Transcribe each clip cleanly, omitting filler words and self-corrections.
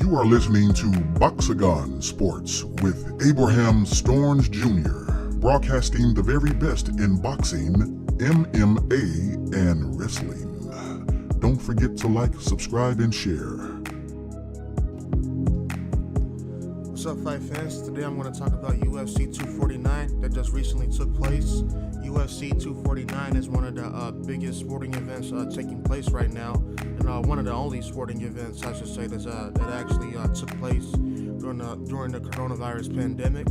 You are listening to Boxagon Sports with Abraham Storns Jr., broadcasting the very best in boxing, MMA, and wrestling. Don't forget to like, subscribe, and share. What's up, fight fans? Today I'm going to talk about UFC 249 that just recently took place. UFC 249 is one of the biggest sporting events taking place right now, and one of the only sporting events, I should say, that actually took place during the coronavirus pandemic.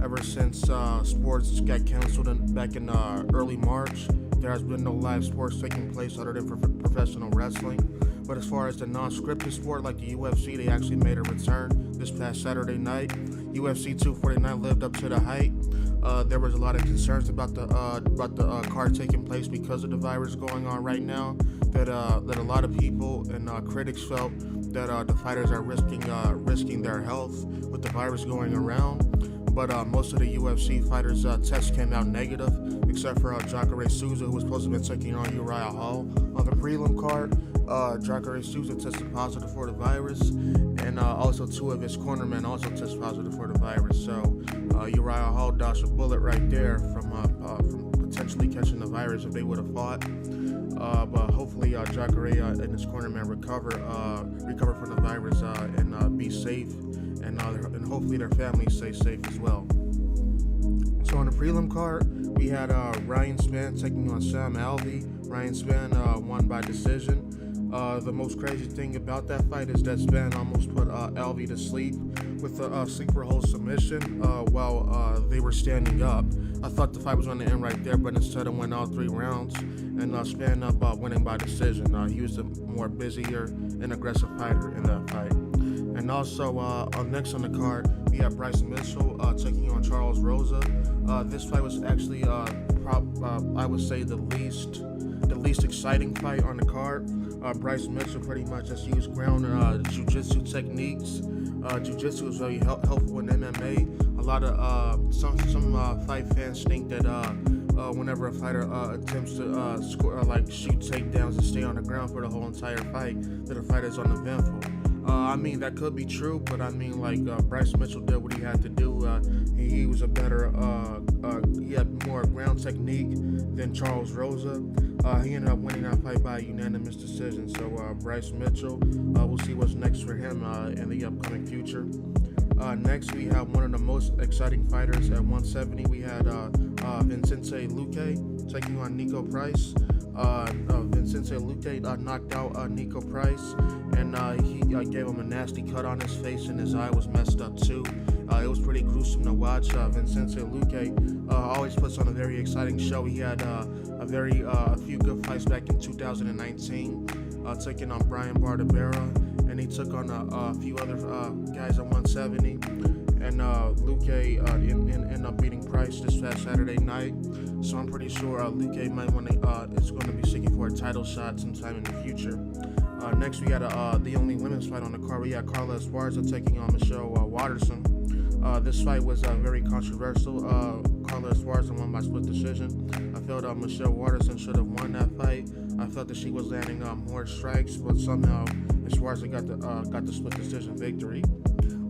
Ever since sports got canceled back in early March, there has been no live sports taking place other than professional wrestling. But as far as the non-scripted sport like the UFC, they actually made a return this past Saturday night. UFC 249 lived up to the hype. There was a lot of concerns about the card taking place because of the virus going on right now. That a lot of people and critics felt that the fighters are risking their health with the virus going around. But most of the UFC fighters' tests came out negative, except for Jacare Souza, who was supposed to be taking on Uriah Hall on the prelim card. Jacare Souza tested positive for the virus, and also two of his cornermen also tested positive for the virus. So Uriah Hall dodged a bullet right there from potentially catching the virus if they would have fought. But hopefully Jacare and his cornermen recover from the virus and be safe, and hopefully their families stay safe as well. So on the prelim card, we had Ryan Spann taking on Sam Alvey. Ryan Spann won by decision. The most crazy thing about that fight is that Spann almost put Alvey to sleep with a sleeper hold submission while they were standing up. I thought the fight was going to end right there, but instead it went all 3 rounds, and Spann up winning by decision. He was the more busier and aggressive fighter in that fight. And also next on the card, we have Bryce Mitchell taking on Charles Rosa. This fight was actually, I would say, the least exciting fight on the card. Bryce Mitchell pretty much just used ground and jiu-jitsu techniques. Jiu-jitsu is very helpful in MMA. A lot of some fight fans think that whenever a fighter attempts to shoot takedowns and stay on the ground for the whole entire fight, that the fighter's uneventful. I mean, that could be true, but I mean, Bryce Mitchell did what he had to do. He was a better, he had more ground technique than Charles Rosa. He ended up winning that fight by a unanimous decision. So Bryce Mitchell, we'll see what's next for him in the upcoming future. Next, we have one of the most exciting fighters at 170. We had Vicente Luque taking on Nico Price. Vicente Luque knocked out Nico Price, and he gave him a nasty cut on his face, and his eye was messed up too. It was pretty gruesome to watch. Vicente Luque always puts on a very exciting show. He had a few good fights back in 2019, taking on Brian Bardabera, and he took on a few other guys at 170. And Luque ended up beating Price this past Saturday night. So I'm pretty sure Luque is going to be seeking for a title shot sometime in the future. Next, we got the only women's fight on the card. We got Carla Esparza taking on Michelle Waterson. This fight was very controversial. Carla Esparza won by split decision. I felt Michelle Waterson should have won that fight. I felt that she was landing more strikes, but somehow Esparza got the split decision victory.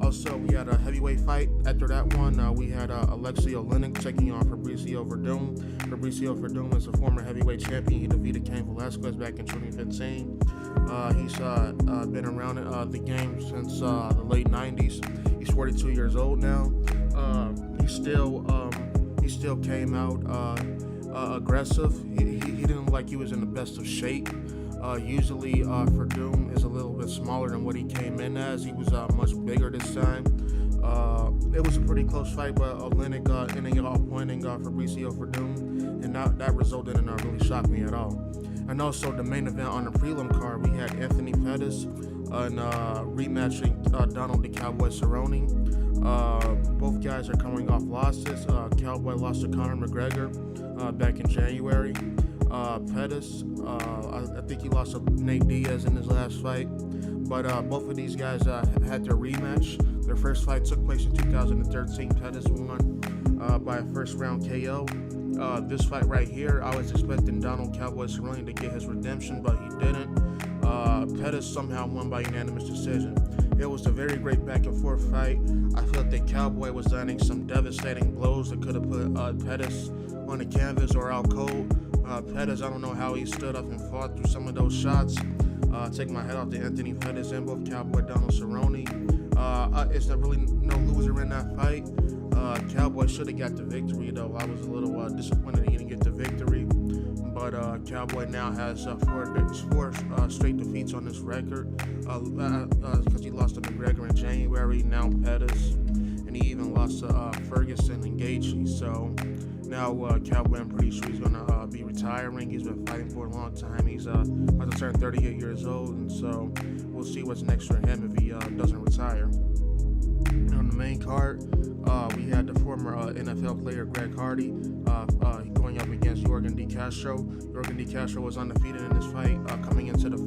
Also, we had a heavyweight fight. After that one, we had Alexei Oleinik taking on Fabricio Verdum. Fabricio Verdum is a former heavyweight champion. He defeated Cain Velasquez back in 2015. He's been around the game since the late 90s. He's 42 years old now. He still came out aggressive. He didn't look like he was in the best of shape. Usually Verdum is a little bit smaller than what he came in as. He was much bigger this time. It was a pretty close fight, but Oleinik ended up appointing Fabricio Verdum, and that result didn't really shock me at all. And also the main event on the prelim card, we had Anthony Pettis rematching Donald the Cowboy Cerrone. Both guys are coming off losses. Cowboy lost to Conor McGregor back in January. Pettis, I think he lost to Nate Diaz in his last fight. But both of these guys had their rematch. Their first fight took place in 2013. Pettis won by a first round KO. This fight right here, I was expecting Donald Cowboy Cerrone to get his redemption, but he didn't. Pettis somehow won by unanimous decision. It was a very great back and forth fight. I felt that Cowboy was landing some devastating blows that could have put Pettis on the canvas or out cold. Pettis, I don't know how he stood up and fought through some of those shots. Take my head off to Anthony Pettis and both Cowboy Donald Cerrone. It's not really no loser in that fight. Cowboy should have got the victory, though. I was a little disappointed he didn't get the victory. But Cowboy now has four straight defeats on his record because he lost to McGregor in January, now Pettis, and he even lost to Ferguson and Gaethje. So now Cowboy, I'm pretty sure he's going to be retiring. He's been fighting for a long time. He's about to turn 38 years old, and so we'll see what's next for him if he doesn't retire. On the main card, we had the former NFL player Greg Hardy going up against Yorgan De Castro. Yorgan De Castro was undefeated in this fight, coming into the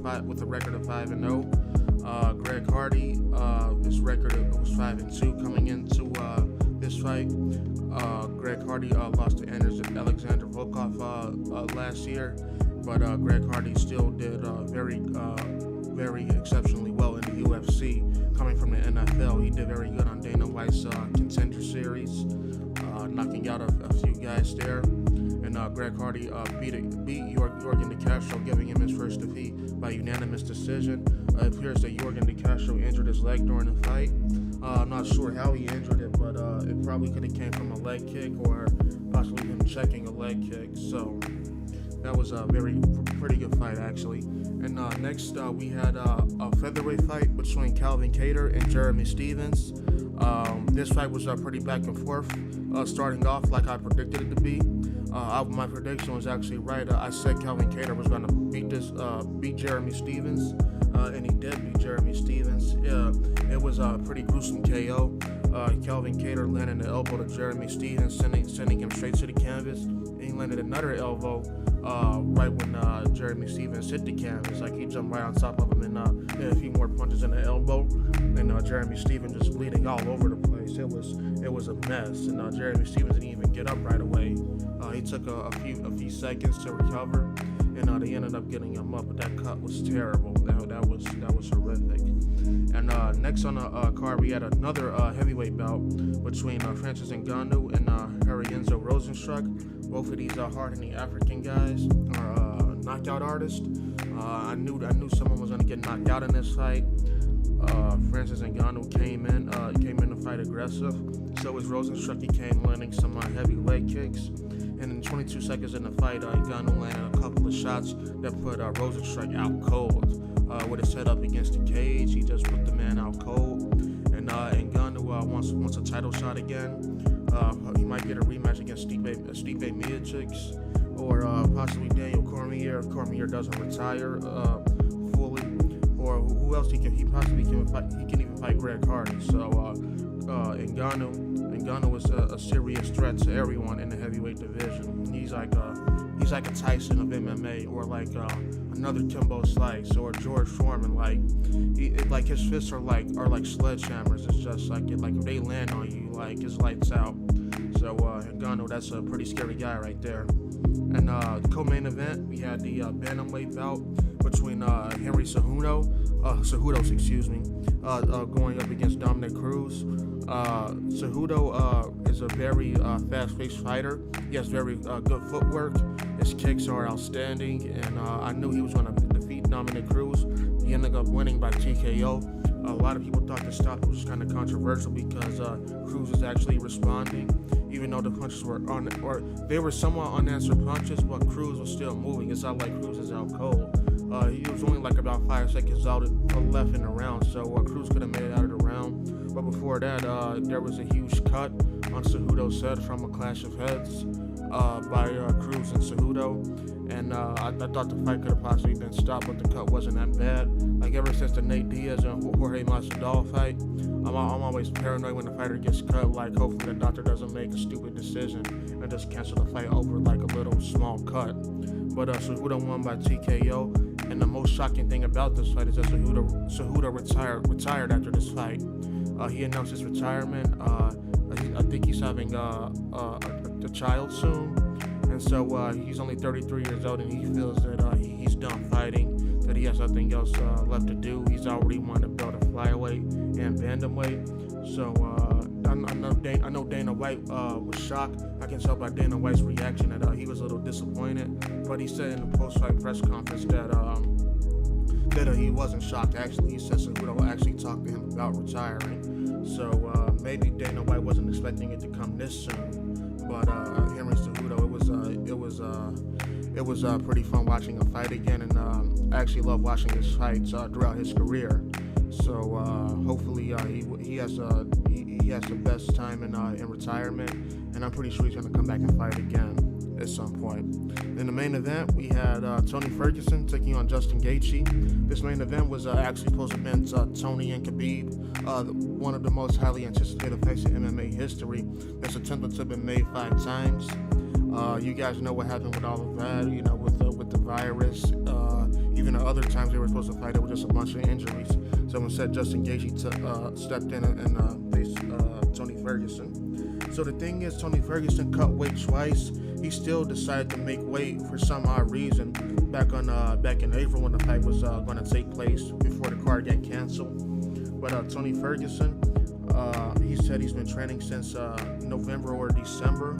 fight with a record of 5-0. Greg Hardy, his record was 5-2 coming into this fight. Greg Hardy lost to Alexander Volkov last year, but Greg Hardy still did very exceptionally well in the UFC. Coming from the NFL, he did very good on Dana White's Contender Series, knocking out a few guys there. And Greg Hardy beat Yorgan De Castro, giving him his first defeat by unanimous decision. It appears that Yorgan De Castro injured his leg during the fight. I'm not sure how he injured it, but it probably could have came from a leg kick or possibly him checking a leg kick. So that was a pretty good fight, actually. And next, we had a featherweight fight between Calvin Kattar and Jeremy Stephens. This fight was pretty back and forth, starting off like I predicted it to be. My prediction was actually right. I said Calvin Kattar was going to beat Jeremy Stephens, and he did beat Jeremy Stephens. It was a pretty gruesome KO. Calvin Kattar landed an elbow to Jeremy Stephens, sending him straight to the canvas. And he landed another elbow right when Jeremy Stephens hit the canvas. Like, he jumped right on top of him and hit a few more punches in the elbow. And Jeremy Stephens just bleeding all over the place. It was a mess. And Jeremy Stephens didn't even get up right away. He took a few seconds to recover, and they ended up getting him up. But that cut was terrible. That was horrific. And next on the card, we had another heavyweight bout between Francis Ngannou and Harienzo Rozenstruik. Both of these hard-hitting African guys are knockout artists. I knew someone was going to get knocked out in this fight. Francis Ngannou came in the fight aggressive. So was Rozenstruik. He came landing some heavy leg kicks. And in 22 seconds in the fight, Ngannou landed a couple of shots that put Rozenstruik out cold. With his head up against the cage, he just put the man out cold. And Ngannou wants a title shot again. He might get a rematch against Stipe Miocic or possibly Daniel Cormier if Cormier doesn't retire fully. Or who else he can even fight Greg Hardy. So Ngannou is a serious threat to everyone in the heavyweight division. He's like a Tyson of MMA, or like another Kimbo Slice or George Foreman. Like his fists are like sledgehammers. It's just like if they land on you, like it's lights out. So Ngannou, that's a pretty scary guy right there. And the co-main event, we had the bantamweight bout between Henry Cejudo, going up against Dominic Cruz. Cejudo is a very fast-paced fighter. He has very good footwork. His kicks are outstanding, and I knew he was going to defeat Dominic Cruz. He ended up winning by TKO. A lot of people thought the stop was kind of controversial because Cruz was actually responding, even though the punches they were somewhat unanswered punches, but Cruz was still moving. It's not like Cruz is out cold. He was only like about 5 seconds out left in the round, so Cruz could have made it out of the round. But before that, there was a huge cut on Cejudo's head from a clash of heads by Cruz and Cejudo. And I thought the fight could have possibly been stopped, but the cut wasn't that bad. Like, ever since the Nate Diaz and Jorge Masvidal fight, I'm always paranoid when the fighter gets cut. Like, hopefully the doctor doesn't make a stupid decision and just cancel the fight over like a little small cut. But Cejudo won by TKO. And the most shocking thing about this fight is that Cejudo retired after this fight. He announced his retirement. I think he's having a child soon. And so he's only 33 years old, and he feels that he's done fighting, said he has nothing else left to do. He's already won the belt of flyweight and bantamweight. So I know Dana White was shocked. I can tell by Dana White's reaction that he was a little disappointed. But he said in the post-fight press conference that he wasn't shocked. Actually, he said Cejudo actually talked to him about retiring. So maybe Dana White wasn't expecting it to come this soon. But Henry Cejudo, it was pretty fun watching him fight again, and I actually love watching his fights throughout his career. So hopefully he has the best time in retirement, and I'm pretty sure he's going to come back and fight again at some point. In the main event, we had Tony Ferguson taking on Justin Gathje. This main event was actually supposed to have been Tony and Khabib, one of the most highly anticipated fights in MMA history. That's attempted to have been made 5 times. You guys know what happened with all of that, with the virus. Even the other times they were supposed to fight, it was just a bunch of injuries. So instead, Justin Gathje stepped in and faced Tony Ferguson. So the thing is, Tony Ferguson cut weight twice. He still decided to make weight for some odd reason back in April when the fight was going to take place before the card got canceled. But Tony Ferguson, he said he's been training since November or December,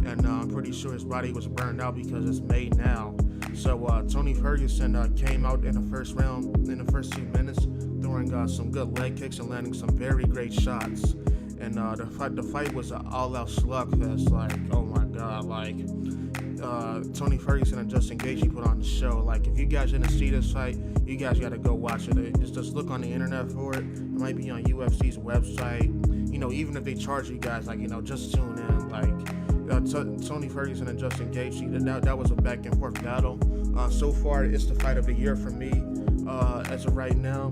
and I'm pretty sure his body was burned out because it's May now. So Tony Ferguson came out in the first round, in the first 2 minutes, throwing some good leg kicks and landing some very great shots. And the fight was an all-out slugfest. Like, oh my God, like Tony Ferguson and Justin Gathje put on the show. Like, if you guys didn't see this fight, you guys got to go watch it. Just look on the internet for it. It might be on UFC's website. Even if they charge you guys, like, just tune in. Like, Tony Ferguson and Justin Gathje, that was a back and forth battle. So far, it's the fight of the year for me. As of right now,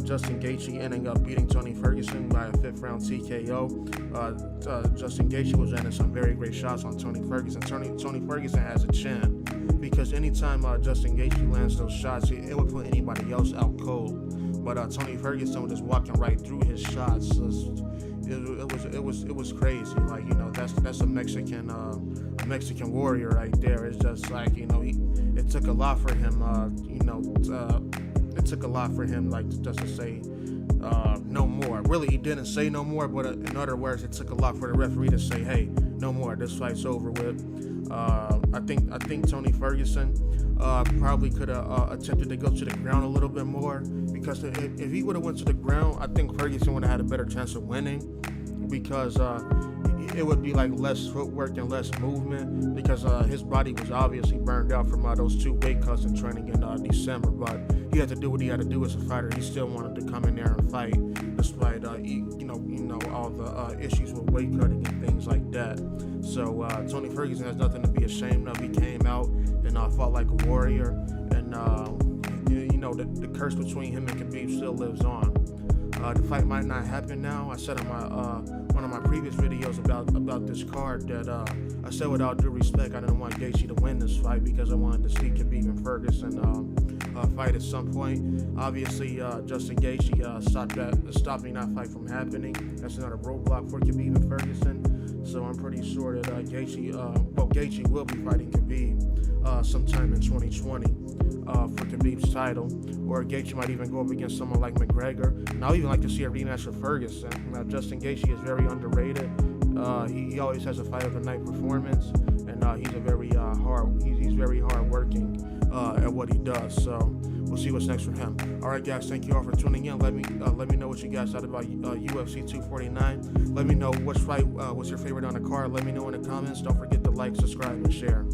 Justin Gathje ending up beating Tony Ferguson by a 5th round TKO. Justin Gathje was landing some very great shots on Tony Ferguson. Tony Ferguson has a chin, because anytime Justin Gathje lands those shots, it would put anybody else out cold. But Tony Ferguson was just walking right through his shots. It was crazy. Like, that's a Mexican warrior right there. It's just like, it took a lot for him. It took a lot for him, like, just to say no more. Really, he didn't say no more, but in other words, it took a lot for the referee to say, hey, no more. This fight's over with. I think Tony Ferguson probably could have attempted to go to the ground a little bit more, because if he would have went to the ground, I think Ferguson would have had a better chance of winning, because it would be like less footwork and less movement, because his body was obviously burned out from those 2 weight cuts in training in December. But he had to do what he had to do as a fighter. He still wanted to come in there and fight, despite all the issues with weight cutting and things like that. So Tony Ferguson has nothing to be ashamed of. He came out and fought like a warrior, and the curse between him and Khabib still lives on. The fight might not happen now. I said on my one of my previous videos about this card that I said, with all due respect, I didn't want Gaethje to win this fight, because I wanted to see Khabib and Ferguson fight at some point. Obviously, Justin Gaethje stopping that fight from happening. That's another roadblock for Khabib and Ferguson. So I'm pretty sure that Gaethje will be fighting Khabib sometime in 2020 for Khabib's title, or Gaethje might even go up against someone like McGregor. And I'll even like to see a rematch with Ferguson. Now, Justin Gaethje is very underrated. He always has a fight of the night performance, and he's very hard working at what he does. So we'll see what's next for him. All right, guys, thank you all for tuning in. Let me know what you guys thought about UFC 249. Let me know which fight was your favorite on the card. Let me know in the comments. Don't forget to like, subscribe, and share.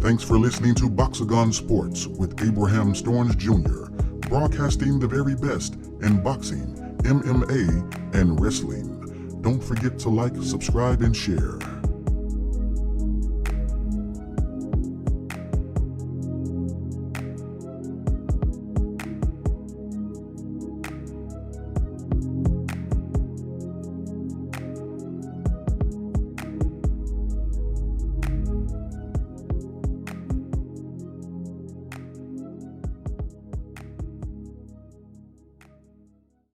Thanks for listening to Boxagon Sports with Abraham Storns Jr., broadcasting the very best in boxing, MMA, and wrestling. Don't forget to like, subscribe, and share.